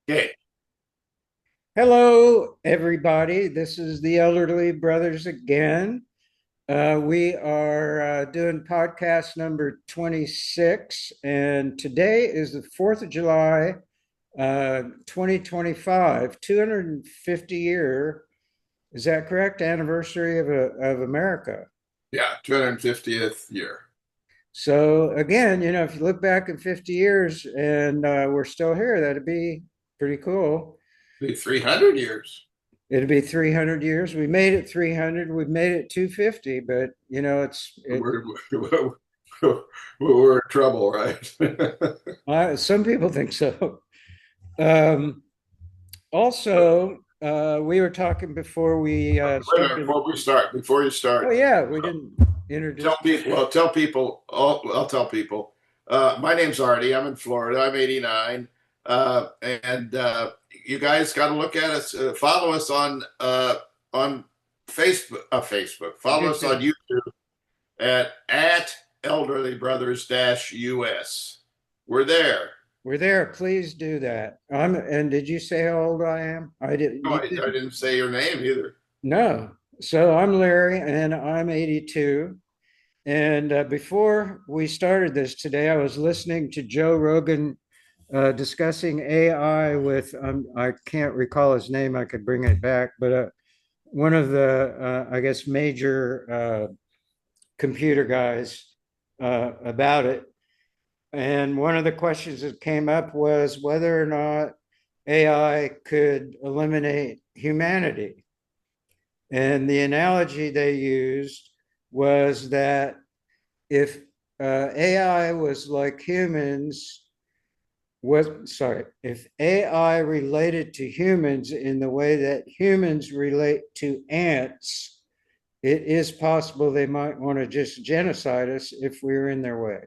Okay. Hello, everybody. This is the Elderly Brothers again. We are doing podcast number 26, and today is the 4th of July, 2025, 250 year, is that correct? Anniversary of America. Yeah, 250th year. So, again, if you look back at 50 years and we're still here, that'd be pretty cool. Be 300 years. It'll be 300 years. We made it 300. We've made it 250, but We're, we're, we're in trouble, right? some people think so. Um, also, we were talking before we Wait a minute, started. before you Oh start, yeah, we didn't introduce. I'll tell people. My name's Artie. I'm in Florida. I'm 89. And you guys got to look at us, follow us on Facebook. Follow us on YouTube. YouTube at elderlybrothers-us. We're there. We're there. Please do that. And did you say how old I am? I did. No, You I didn't. didn't say your name either. No. So I'm Larry, and I'm 82. And before we started this today, I was listening to Joe Rogan discussing AI with, I can't recall his name, I could bring it back, but one of the, I guess, major computer guys about it. And one of the questions that came up was whether or not AI could eliminate humanity. And the analogy they used was that if AI was like humans, if AI related to humans in the way that humans relate to ants, it is possible they might want to just genocide us if we were in their way.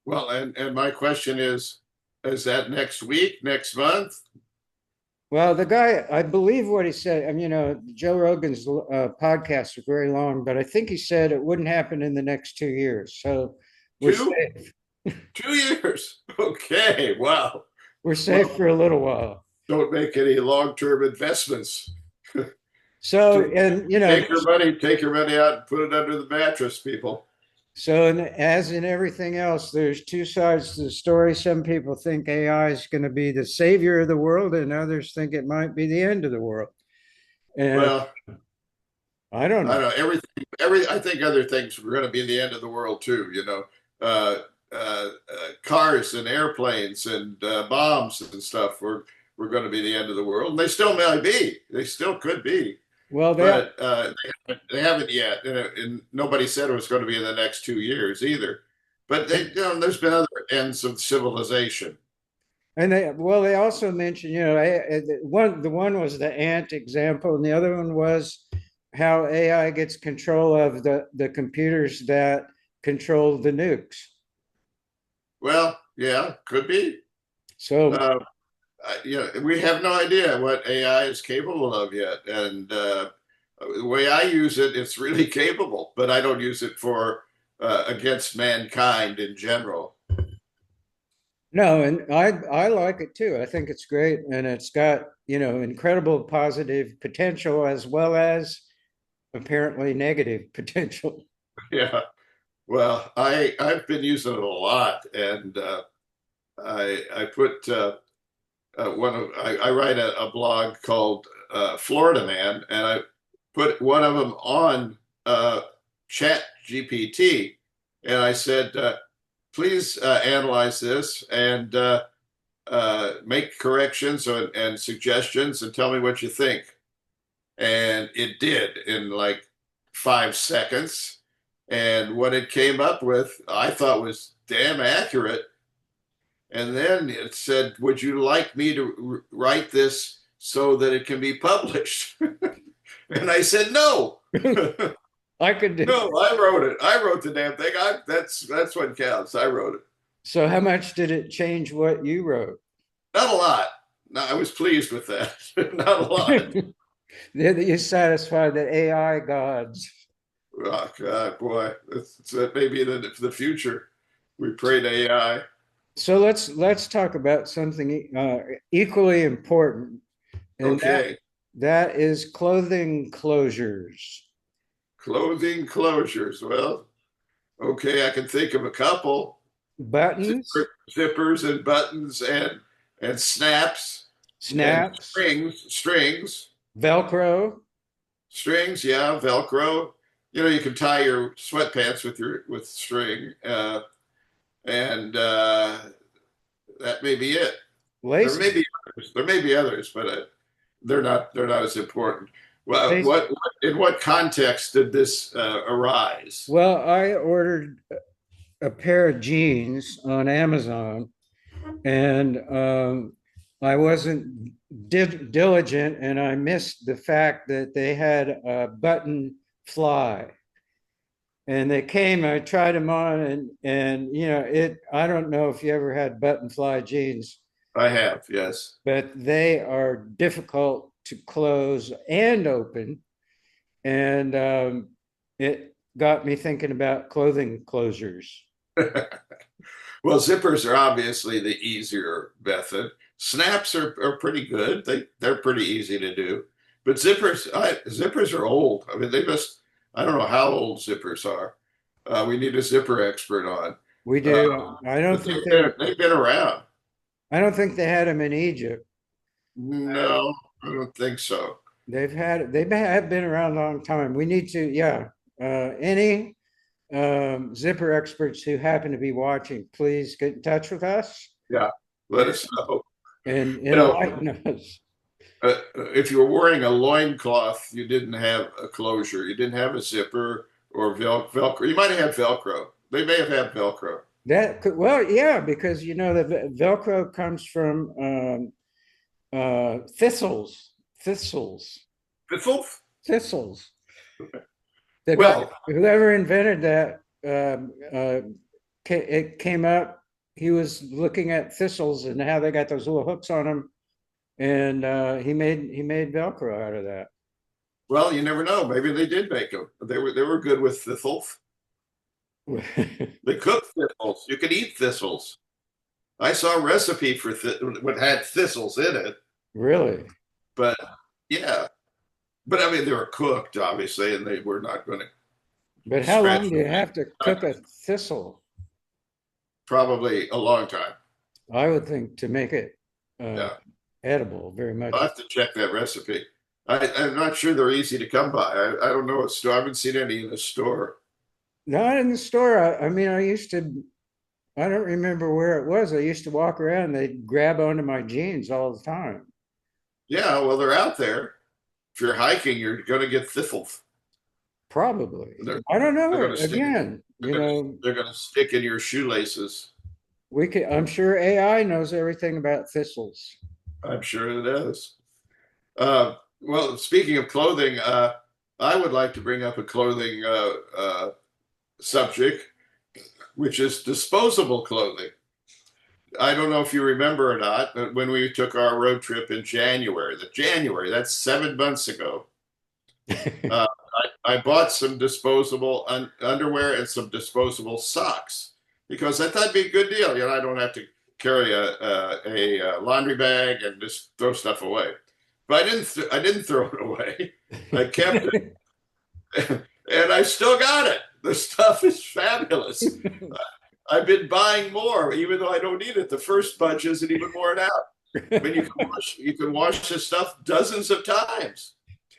Well, and my question is that next week, next month? Well, the guy, I believe what he said. I mean, Joe Rogan's podcasts are very long, but I think he said it wouldn't happen in the next 2 years. So we're Two? safe. 2 years. Okay. Wow. We're safe Well, for a little while. don't make any long-term investments. So, and Take your money out and put it under the mattress, people. as in everything else, there's two sides to the story. Some people think AI is going to be the savior of the world, and others think it might be the end of the world. And Well, I don't I know. don't know. I think other things were going to be the end of the world too. Uh, cars and airplanes and bombs and stuff were going to be the end of the world. And they still may be. They still could be. Well, But they haven't yet. And nobody said it was going to be in the next 2 years either. But there's been other ends of civilization. they also mentioned, the one was the ant example, and the other one was how AI gets control of the computers that control the nukes. Well, yeah, could be. So Uh, we have no idea what AI is capable of yet. And the way I use it, it's really capable, but I don't use it for against mankind in general. no, and I like it too. I think it's great, and it's got incredible positive potential as well as apparently negative potential. Yeah. Well, I've been using it a lot, and I put I write a blog called Florida Man, and I put one of them on Chat GPT, and I said, please analyze this and make corrections and suggestions, and tell me what you think. And it did in like 5 seconds. And what it came up with, I thought was damn accurate. And then it said, would you like me to write this so that it can be published? And I said, no. I could do. No, I wrote it. I wrote the damn thing. That's what counts. I wrote it. So, how much did it change what you wrote? Not a lot. No, I was pleased with that. Not a lot. You satisfied the AI gods. Oh God, boy, that may be the future. We pray to AI. So let's talk about something equally important, and Okay. that is clothing closures. Clothing closures. Well, okay, I can think of a couple. Buttons, Zippers and buttons and snaps and snaps, strings, Velcro, yeah, Velcro. You know, you can tie your sweatpants with string, and that may be it. There may laces, be others. There may be others, but they're not as important. Well, lace. in what context did this arise? Well, I ordered a pair of jeans on Amazon, and I wasn't diligent, and I missed the fact that they had a button fly. And they came, I tried them on, and I don't know if you ever had button fly jeans, I have, yes. but they are difficult to close and open. And it got me thinking about clothing closures. Well, zippers are obviously the easier method. Snaps are pretty good. They're pretty easy to do. But zippers are old. I mean, I don't know how old zippers are. We need a zipper expert on. We Uh, do. but they've been around. I don't think they had them in Egypt. Uh, No, I don't think so. they have been around a long time. We need to, yeah. Any zipper experts who happen to be watching, please get in touch with us Yeah, let us know. and You know, enlighten us. if you were wearing a loincloth, you didn't have a closure. You didn't have a zipper or Velcro. You might have had Velcro. They may have had Velcro. That could, well, yeah, because the Velcro comes from thistles, thistles, Filth? thistles. The guy, Well, whoever invented that, it came up. He was looking at thistles and how they got those little hooks on them, and he made Velcro out of that. you never know. Maybe they did make them. They were good with the filth. They cooked thistles. You could eat thistles. I saw a recipe for what had thistles in it, Really? but yeah. But I mean, they were cooked, obviously, and they were not going to But how scratch long do you have to cook a thistle? probably a long time. I would think to make it uh, Yeah. edible very I'll much. have to check that recipe. I'm not sure they're easy to come by. I don't know a store. I haven't seen any in the store. Not in the store. I mean, I don't remember where it was. I used to walk around, they'd grab onto my jeans all the time. Yeah, well, they're out there. If you're hiking, you're going to get thistles. Probably. They're I don't they're know. going to stick. Again, They're going to stick in your shoelaces. I'm sure AI knows everything about thistles. I'm sure it is. Well, speaking of clothing, I would like to bring up a clothing subject, which is disposable clothing. I don't know if you remember or not, but when we took our road trip in January, that's 7 months ago, uh, I bought some disposable underwear and some disposable socks because I thought it'd be a good deal. You know, I don't have to carry a laundry bag and just throw stuff away. But I didn't throw it away. I kept it, and I still got it. The stuff is fabulous. I've been buying more, even though I don't need it. The first bunch isn't even worn out. I mean, you can wash this stuff dozens of times.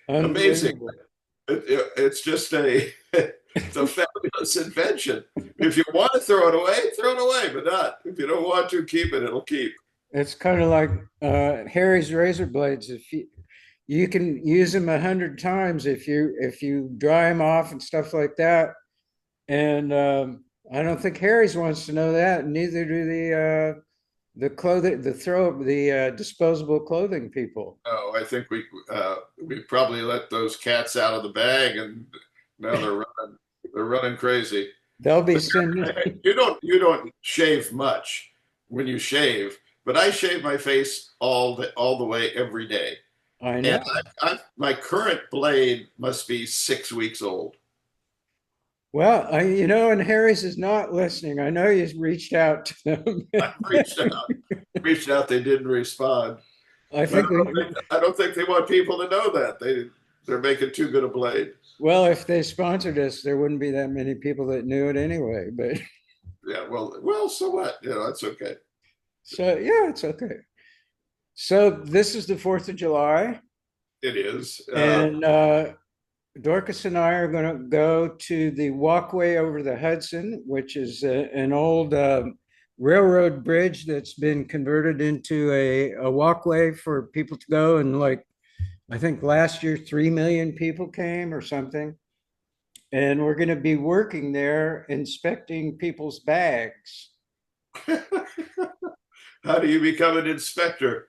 Amazing. Unbelievable. It's just it's a fabulous invention. If you want to throw it away, but not if you don't want to keep it, it'll keep. It's kind of like Harry's razor blades. If you can use them 100 times if you dry them off and stuff like that. And I don't think Harry's wants to know that. And neither do the clothing, the disposable clothing people. No, I think we probably let those cats out of the bag, and now they're running crazy. They'll be But sending. you don't shave much when you shave, but I shave my face all the way every day, I and know. my current blade must be 6 weeks old. Well, and Harry's is not listening. I know you reached out to them. I reached out, they didn't respond. I But think we, I don't think they want people to know that they're making too good a blade. well, if they sponsored us, there wouldn't be that many people that knew it anyway. But Yeah, well, so what? That's okay. so yeah, it's okay. So this is the 4th of July, It is. and Dorcas and I are going to go to the walkway over the Hudson, which is an old railroad bridge that's been converted into a walkway for people to go. And like, I think last year, 3 million people came or something. And we're going to be working there inspecting people's bags. How do you become an inspector?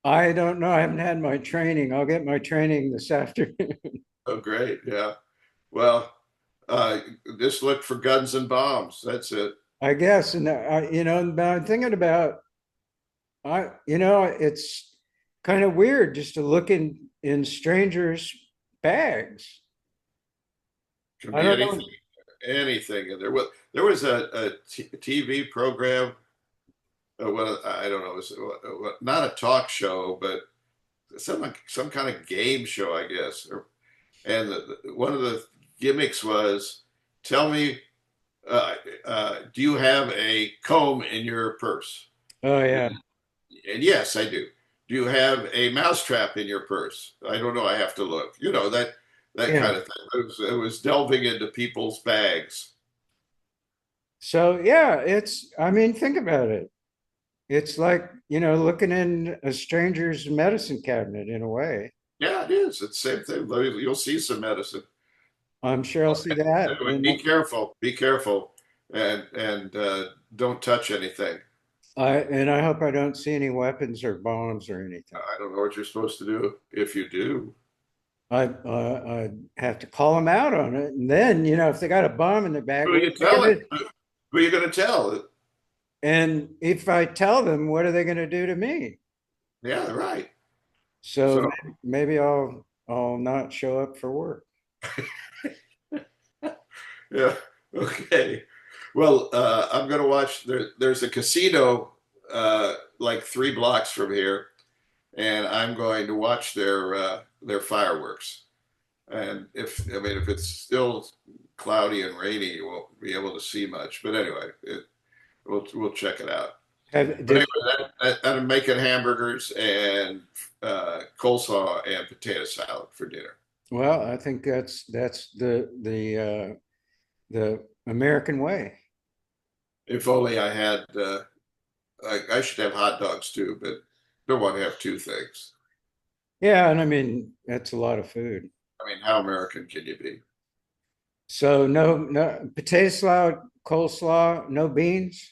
I don't know. I haven't had my training. I'll get my training this afternoon. Oh, great. Yeah. Well, uh, just look for guns and bombs. That's it. I guess. And but I'm thinking about, it's kind of weird just to look in strangers' bags. Can I be don't anything, know. anything in there. Well, there was a TV program. What I don't know, it was not a talk show, but some kind of game show, I guess. And one of the gimmicks was, tell me, do you have a comb in your purse? Oh yeah, And yes, I do. Do you have a mousetrap in your purse? I don't know. I have to look. That yeah. kind of thing. It was delving into people's bags. So yeah, it's. I mean, think about it. It's like looking in a stranger's medicine cabinet in a way. Yeah, it is. It's the same thing. You'll see some medicine. I'm sure I'll see that, Anyway, and be careful. Be careful, and don't touch anything. I hope I don't see any weapons or bombs or anything. I don't know what you're supposed to do if you do. I have to call them out on it, and then if they got a bomb in their bag, Who are what you are they telling? gonna? Who are you going to tell? And if I tell them, what are they going to do to me? Yeah, right. So So, maybe I'll not show up for work. yeah, okay. Well, I'm going to watch. There's a casino like 3 blocks from here, and I'm going to watch their fireworks. And if it's still cloudy and rainy, you won't be able to see much. But anyway, we'll check it out. But Did anyway, I'm making hamburgers and coleslaw and potato salad for dinner. well, I think that's the American way. If only I had. I should have hot dogs too, but don't want to have two things. Yeah, and I mean that's a lot of food. I mean, how American can you be? So no potato salad, coleslaw, no beans.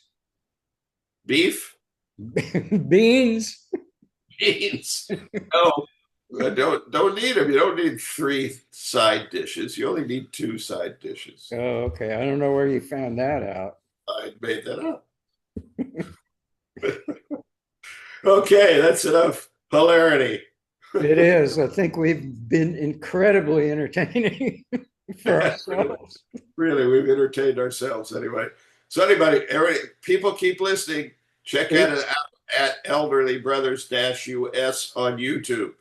Beef, Beans. beans. No, don't need them. You don't need 3 side dishes. You only need 2 side dishes. Oh, okay. I don't know where you found that out. I made that up. Okay, that's enough hilarity. It is. I think we've been incredibly entertaining for ourselves. Really, we've entertained ourselves anyway. So people keep listening. Check Yeah. it out at Elderly Brothers-us on YouTube.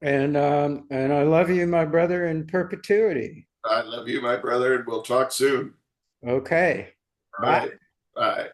And I love you, my brother, in perpetuity. I love you, my brother, and we'll talk soon. Okay. All Bye. right. Bye.